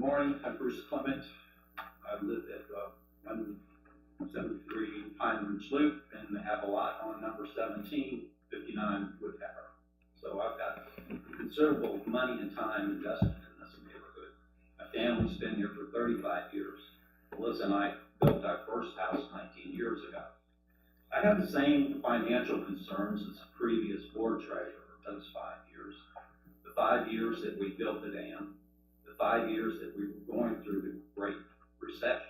morning, I'm Bruce Clement. I live at 173 Pine Ridge Loop and have a lot on number 1759 Woodpecker. So I've got considerable money and time invested in this neighborhood. My family's been here for 35 years. Melissa and I built our first house 19 years ago. I have the same financial concerns as the previous board treasurer those 5 years. The 5 years that we built the dam, the 5 years that we were going through the Great Recession.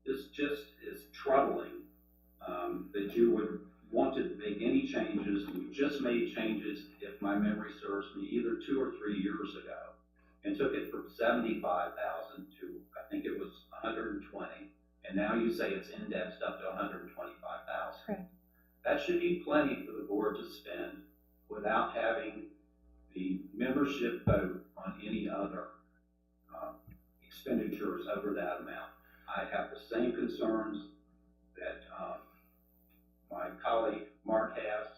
This just is troubling that you would want to make any changes. We just made changes, if my memory serves me, either 2 or 3 years ago, and took it from 75,000 to, I think it was 120, and now you say it's indexed up to 125,000. Correct. That should be plenty for the board to spend without having the membership vote on any other expenditures over that amount. I have the same concerns that my colleague Mark has.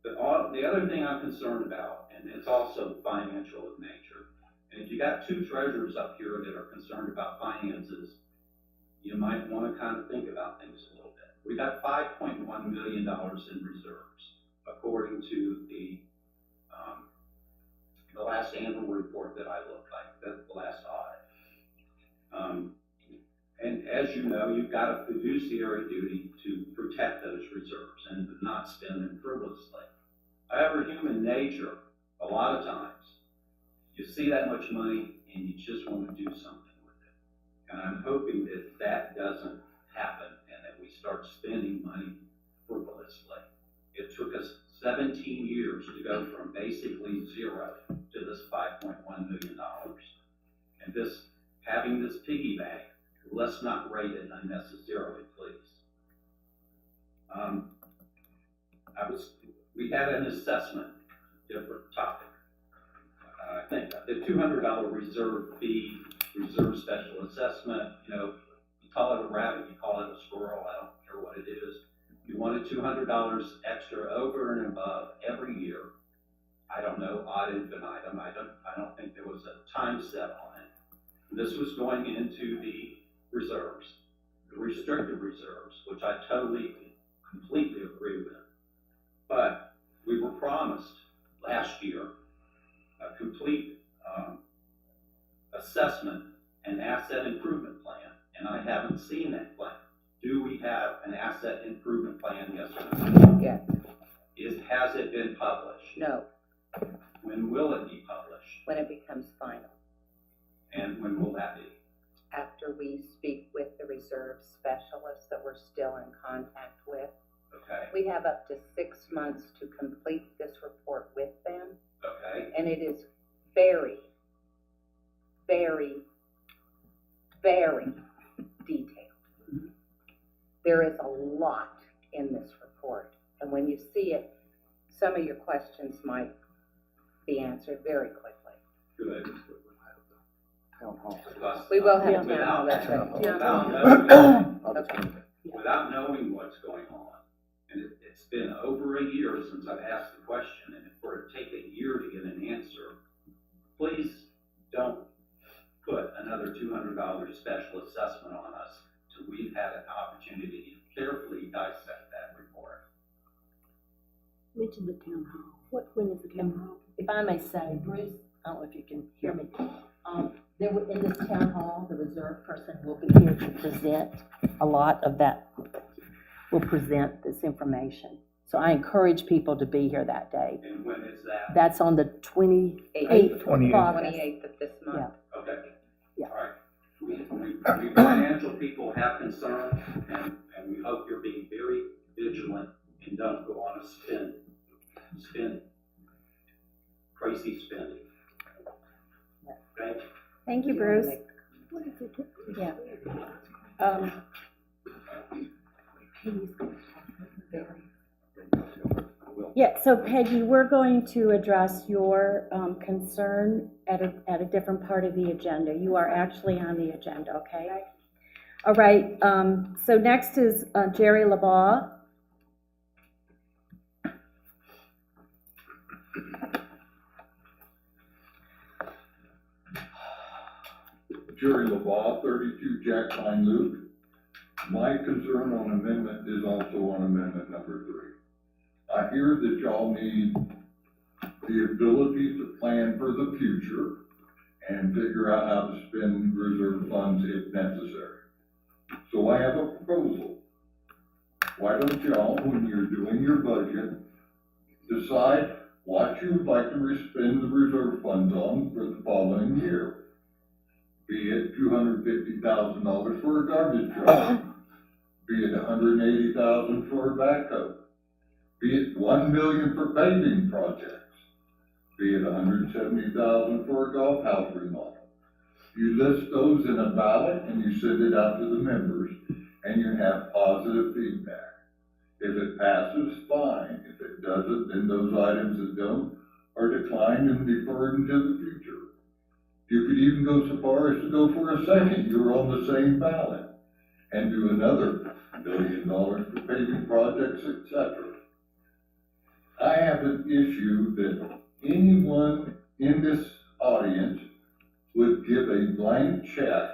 But the other thing I'm concerned about, and it's also financial in nature, and if you got two treasurers up here that are concerned about finances, you might want to kind of think about things a little bit. We got $5.1 million in reserves, according to the last annual report that I looked like, the last audit. And as you know, you've got a fiduciary duty to protect those reserves and not spend them frivolously. However, human nature, a lot of times, you see that much money and you just want to do something with it. And I'm hoping that that doesn't happen and that we start spending money frivolously. It took us 17 years to go from basically zero to this $5.1 million. And this, having this piggy bank, let's not rate it unnecessarily, please. We had an assessment, different topic. I think the $200 reserve fee, reserve special assessment, you know, you call it a rabbit, you call it a squirrel, I don't care what it is. You wanted $200 extra over and above every year. I don't know, ad infinitum. I don't think there was a time set on it. This was going into the reserves, the restricted reserves, which I completely agree with. But we were promised last year a complete assessment and asset improvement plan, and I haven't seen that plan. Do we have an asset improvement plan? Yes or no? Yes. Has it been published? No. When will it be published? When it becomes final. And when will that be? After we speak with the reserve specialists that we're still in contact with. Okay. We have up to 6 months to complete this report with them. Okay. And it is very, very, very detailed. There is a lot in this report. And when you see it, some of your questions might be answered very quickly. Good. Town hall. We will have a town Without- hall, that's right. Without knowing what's going on, and it's been over a year since I've asked the question, and for it to take a year to get an answer, please don't put another $200 special assessment on us till we've had an opportunity to carefully dissect that report. Mention the town hall. When is the town hall? If I may say, Bruce, I don't know if you can hear me. In this town hall, the reserve person will be here to present a lot of that, will present this information. So I encourage people to be here that day. And when is that? That's on the 28th of 28th. August. 28th of this month. Yeah. Okay. Yeah. All right. We financial people have concerns, and we hope you're being very vigilant and don't go on a spin, crazy spending. Okay? Thank you, Bruce. Yeah. Yeah, so Peggy, we're going to address your concern at a different part of the agenda. You are actually on the agenda, okay? All right, so next is Jerry LeBaugh. Jerry LaValle, 32 Jack Pine Loop. My concern on amendment is also on amendment number 3. I hear that y'all need the ability to plan for the future and figure out how to spend reserve funds if necessary. So I have a proposal. Why don't y'all, when you're doing your budget, decide what you would like to spend the reserve funds on for the following year? Be it $250,000 for a garbage truck, be it $180,000 for a backhoe, be it $1 million for paving projects, be it $170,000 for a golf house remodel. You list those in a ballot and you send it out to the members and you have positive feedback. If it passes, fine. If it doesn't, then those items that don't are declined and deferred into the future. You could even go so far as to go for a second year on the same ballot and do another $1 million for paving projects, etc. I have an issue that anyone in this audience would give a blank check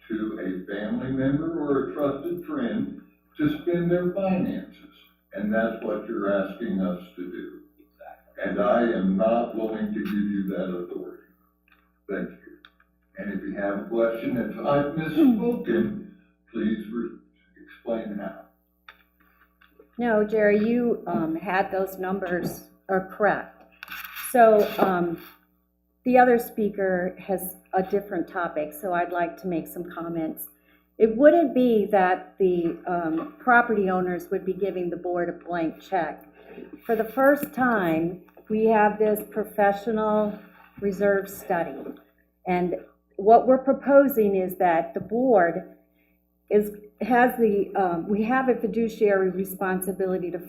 to a family member or a trusted friend to spend their finances. And that's what you're asking us to do. Exactly. And I am not willing to give you that authority. Thank you. And if you have a question, if I've misspoken, please explain how. No, Jerry, you had those numbers are correct. So the other speaker has a different topic, so I'd like to make some comments. It wouldn't be that the property owners would be giving the board a blank check. For the first time, we have this professional reserve study. And what we're proposing is that the board we have a fiduciary responsibility to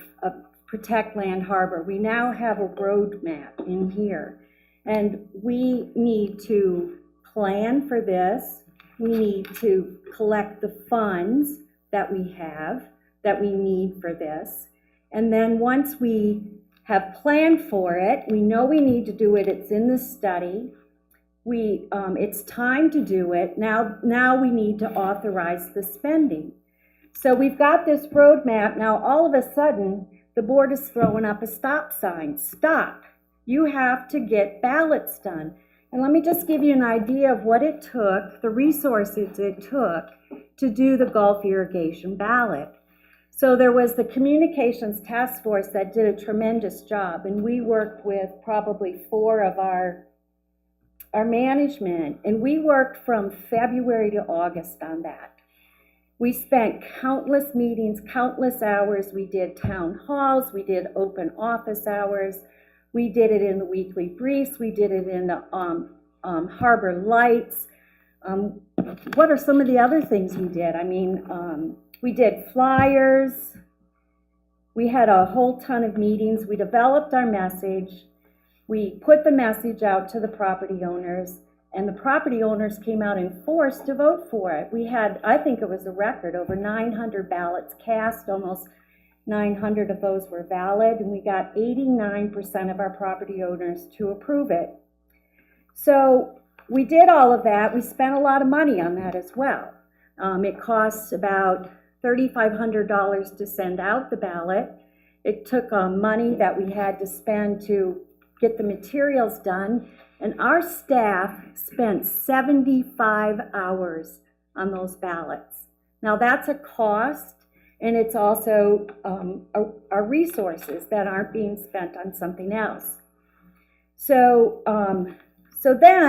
protect Land Harbor. We now have a roadmap in here. And we need to plan for this. We need to collect the funds that we need for this. And then once we have planned for it, we know we need to do it, it's in the study. It's time to do it. Now we need to authorize the spending. So we've got this roadmap. Now all of a sudden, the board is throwing up a stop sign. Stop. You have to get ballots done. And let me just give you an idea of what it took, the resources it took to do the Gulf irrigation ballot. So there was the communications task force that did a tremendous job, and we worked with probably 4 of our management, and we worked from February to August on that. We spent countless meetings, countless hours. We did town halls, we did open office hours. We did it in the weekly briefs. We did it in the Harbor Lights. What are some of the other things we did? I mean, we did flyers. We had a whole ton of meetings. We developed our message. We put the message out to the property owners, and the property owners came out in force to vote for it. We had, I think it was a record, over 900 ballots cast, almost 900 of those were valid, and we got 89% of our property owners to approve it. So we did all of that. We spent a lot of money on that as well. It costs about $3,500 to send out the ballot. It took money that we had to spend to get the materials done, and our staff spent 75 hours on those ballots. Now that's a cost. And it's also our resources that aren't being spent on something else. So then